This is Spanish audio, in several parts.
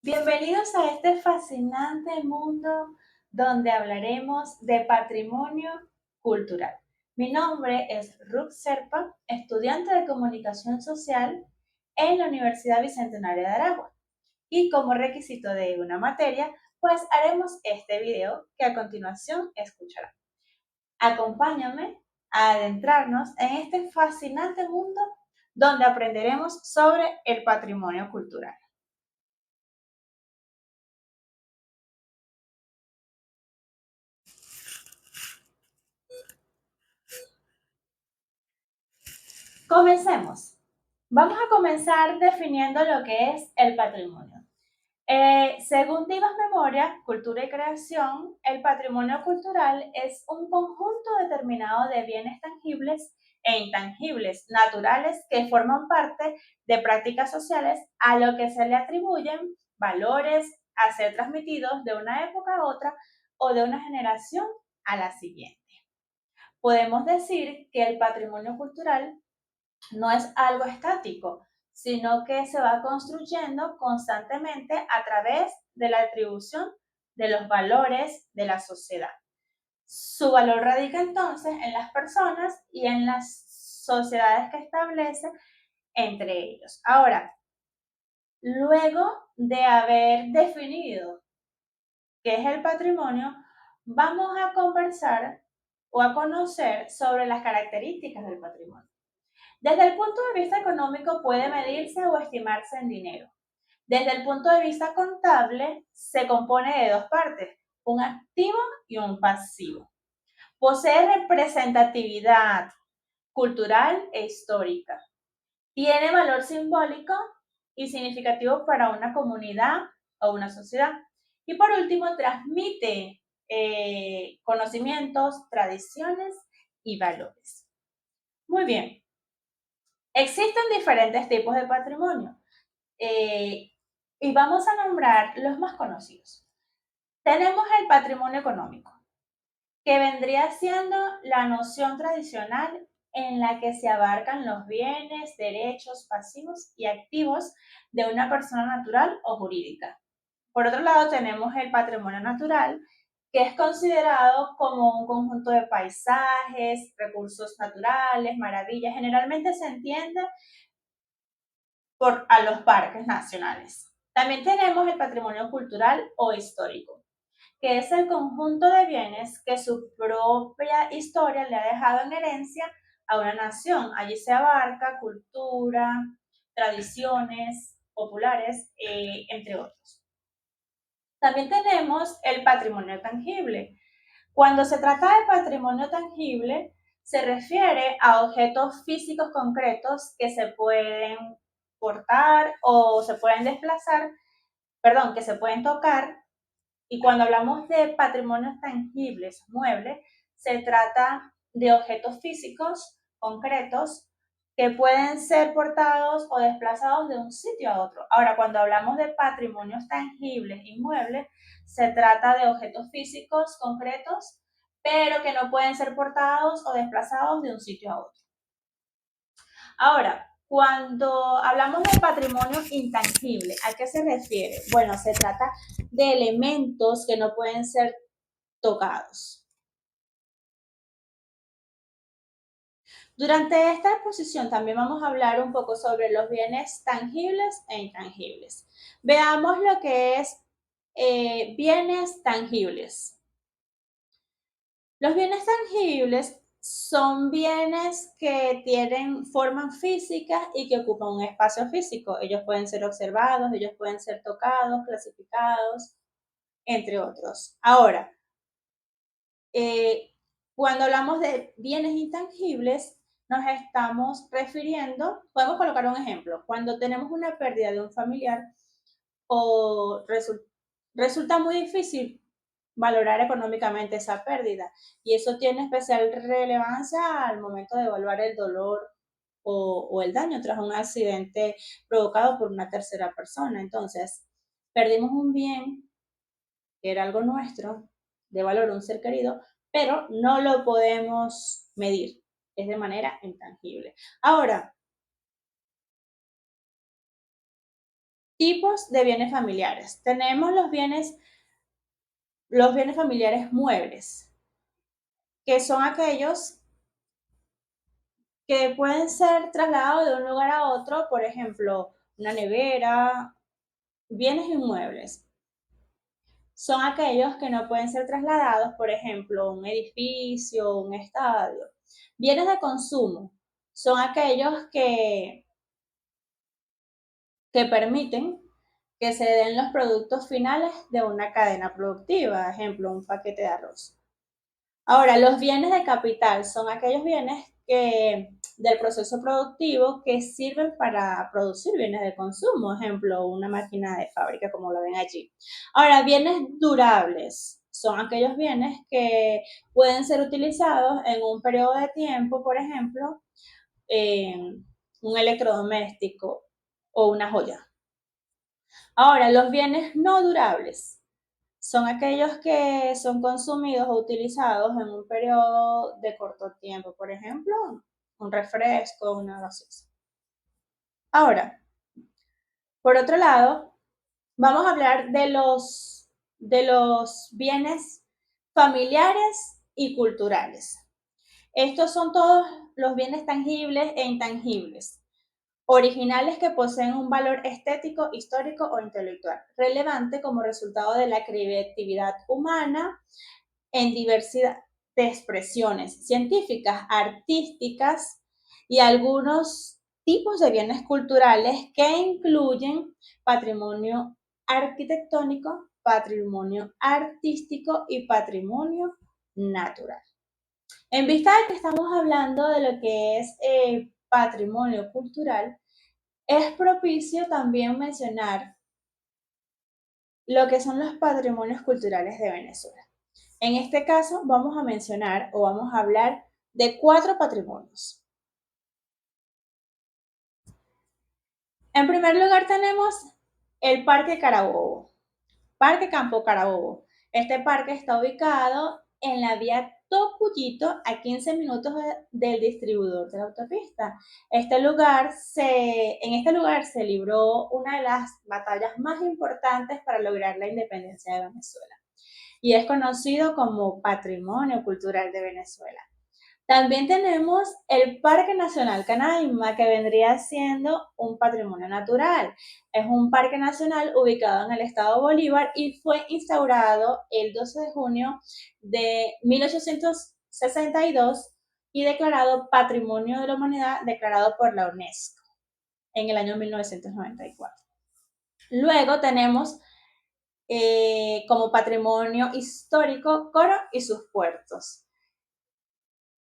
Bienvenidos a este fascinante mundo donde hablaremos de patrimonio cultural. Mi nombre es Ruth Serpa, estudiante de comunicación social en la Universidad Bicentenaria de Aragua. Y como requisito de una materia, pues haremos este video que a continuación escucharán. Acompáñame a adentrarnos en este fascinante mundo donde aprenderemos sobre el patrimonio cultural. Comencemos. Vamos a comenzar definiendo lo que es el patrimonio. Según Divas Memoria, Cultura y Creación, el patrimonio cultural es un conjunto determinado de bienes tangibles e intangibles, naturales, que forman parte de prácticas sociales a lo que se le atribuyen valores a ser transmitidos de una época a otra o de una generación a la siguiente. Podemos decir que el patrimonio cultural no es algo estático, sino que se va construyendo constantemente a través de la atribución de los valores de la sociedad. Su valor radica entonces en las personas y en las sociedades que establece entre ellos. Ahora, luego de haber definido qué es el patrimonio, vamos a conversar o a conocer sobre las características del patrimonio. Desde el punto de vista económico puede medirse o estimarse en dinero. Desde el punto de vista contable se compone de dos partes, un activo y un pasivo. Posee representatividad cultural e histórica. Tiene valor simbólico y significativo para una comunidad o una sociedad. Y por último, transmite conocimientos, tradiciones y valores. Muy bien. Existen diferentes tipos de patrimonio y vamos a nombrar los más conocidos. Tenemos el patrimonio económico, que vendría siendo la noción tradicional en la que se abarcan los bienes, derechos, pasivos y activos de una persona natural o jurídica. Por otro lado, tenemos el patrimonio natural, que es considerado como un conjunto de paisajes, recursos naturales, maravillas. Generalmente se entiende a los parques nacionales. También tenemos el patrimonio cultural o histórico, que es el conjunto de bienes que su propia historia le ha dejado en herencia a una nación. Allí se abarca cultura, tradiciones populares, entre otros. También tenemos el patrimonio tangible. Cuando se trata de patrimonio tangible, se refiere a objetos físicos concretos que se pueden portar o se pueden desplazar, perdón, que se pueden tocar. Y cuando hablamos de patrimonios tangibles, muebles, se trata de objetos físicos concretos que pueden ser portados o desplazados de un sitio a otro. Ahora, cuando hablamos de patrimonios tangibles, inmuebles, se trata de objetos físicos concretos, pero que no pueden ser portados o desplazados de un sitio a otro. Ahora, cuando hablamos de patrimonio intangible, ¿a qué se refiere? Bueno, se trata de elementos que no pueden ser tocados. Durante esta exposición también vamos a hablar un poco sobre los bienes tangibles e intangibles. Veamos lo que es bienes tangibles. Los bienes tangibles son bienes que tienen forma física y que ocupan un espacio físico. Ellos pueden ser observados, ellos pueden ser tocados, clasificados, entre otros. Ahora, cuando hablamos de bienes intangibles, nos estamos refiriendo, podemos colocar un ejemplo, cuando tenemos una pérdida de un familiar o resulta muy difícil valorar económicamente esa pérdida y eso tiene especial relevancia al momento de evaluar el dolor o el daño tras un accidente provocado por una tercera persona. Entonces, perdimos un bien que era algo nuestro, de valor, un ser querido, pero no lo podemos medir, es de manera intangible. Ahora, tipos de bienes familiares. Tenemos los bienes familiares muebles, que son aquellos que pueden ser trasladados de un lugar a otro, por ejemplo, una nevera, bienes inmuebles. Son aquellos que no pueden ser trasladados, por ejemplo, un edificio, un estadio. Bienes de consumo son aquellos que permiten que se den los productos finales de una cadena productiva, ejemplo, un paquete de arroz. Ahora, los bienes de capital son aquellos bienes del proceso productivo que sirven para producir bienes de consumo, ejemplo, una máquina de fábrica como lo ven allí. Ahora, bienes durables son aquellos bienes que pueden ser utilizados en un periodo de tiempo, por ejemplo, un electrodoméstico o una joya. Ahora, los bienes no durables son aquellos que son consumidos o utilizados en un periodo de corto tiempo, por ejemplo, un refresco, una gaseosa. Ahora, por otro lado, vamos a hablar de los bienes familiares y culturales. Estos son todos los bienes tangibles e intangibles, originales que poseen un valor estético, histórico o intelectual, relevante como resultado de la creatividad humana en diversidad de expresiones científicas, artísticas y algunos tipos de bienes culturales que incluyen patrimonio arquitectónico, patrimonio artístico y patrimonio natural. En vista de que estamos hablando de lo que es patrimonio cultural, es propicio también mencionar lo que son los patrimonios culturales de Venezuela. En este caso vamos a mencionar o vamos a hablar de 4 patrimonios. En primer lugar tenemos el Parque Carabobo, Parque Campo Carabobo. Este parque está ubicado en la vía Tocuyito, a 15 minutos del distribuidor de la autopista. En este lugar se libró una de las batallas más importantes para lograr la independencia de Venezuela y es conocido como Patrimonio Cultural de Venezuela. También tenemos el Parque Nacional Canaima, que vendría siendo un patrimonio natural. Es un parque nacional ubicado en el estado Bolívar y fue instaurado el 12 de junio de 1862 y declarado Patrimonio de la Humanidad, declarado por la UNESCO en el año 1994. Luego tenemos como patrimonio histórico Coro y sus puertos.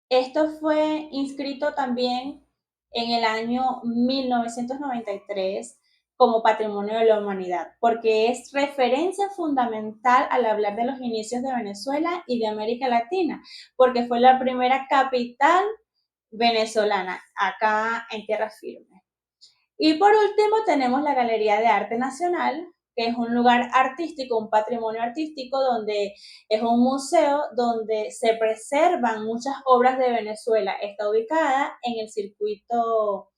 Esto fue inscrito también en el año 1993 como Patrimonio de la Humanidad, porque es referencia fundamental al hablar de los inicios de Venezuela y de América Latina, porque fue la primera capital venezolana acá en tierra firme. Y por último tenemos la Galería de Arte Nacional, que es un lugar artístico, un patrimonio artístico, donde es un museo donde se preservan muchas obras de Venezuela. Está ubicada en el circuito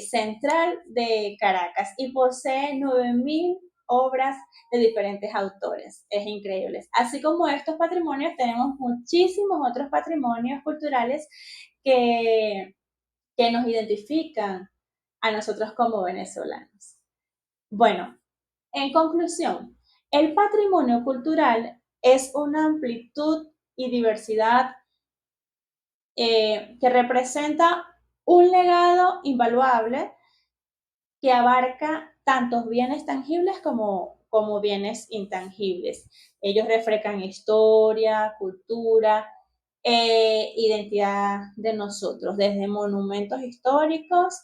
central de Caracas y posee 9.000 obras de diferentes autores. Es increíble. Así como estos patrimonios, tenemos muchísimos otros patrimonios culturales que nos identifican a nosotros como venezolanos. Bueno, en conclusión, el patrimonio cultural es una amplitud y diversidad que representa un legado invaluable que abarca tantos bienes tangibles como bienes intangibles. Ellos reflejan historia, cultura, identidad de nosotros, desde monumentos históricos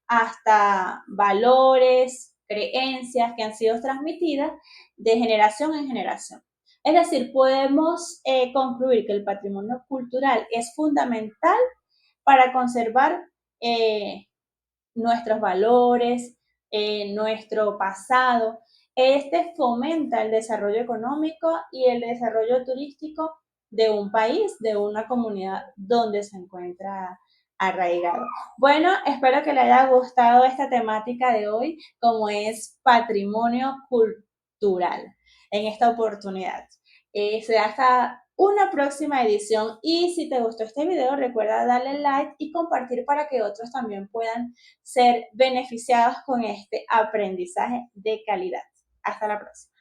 hasta valores, creencias que han sido transmitidas de generación en generación. Es decir, podemos concluir que el patrimonio cultural es fundamental para conservar nuestros valores, nuestro pasado. Este fomenta el desarrollo económico y el desarrollo turístico de un país, de una comunidad donde se encuentra arraigado. Bueno, espero que le haya gustado esta temática de hoy, como es patrimonio cultural en esta oportunidad. Será hasta una próxima edición y si te gustó este video recuerda darle like y compartir para que otros también puedan ser beneficiados con este aprendizaje de calidad. Hasta la próxima.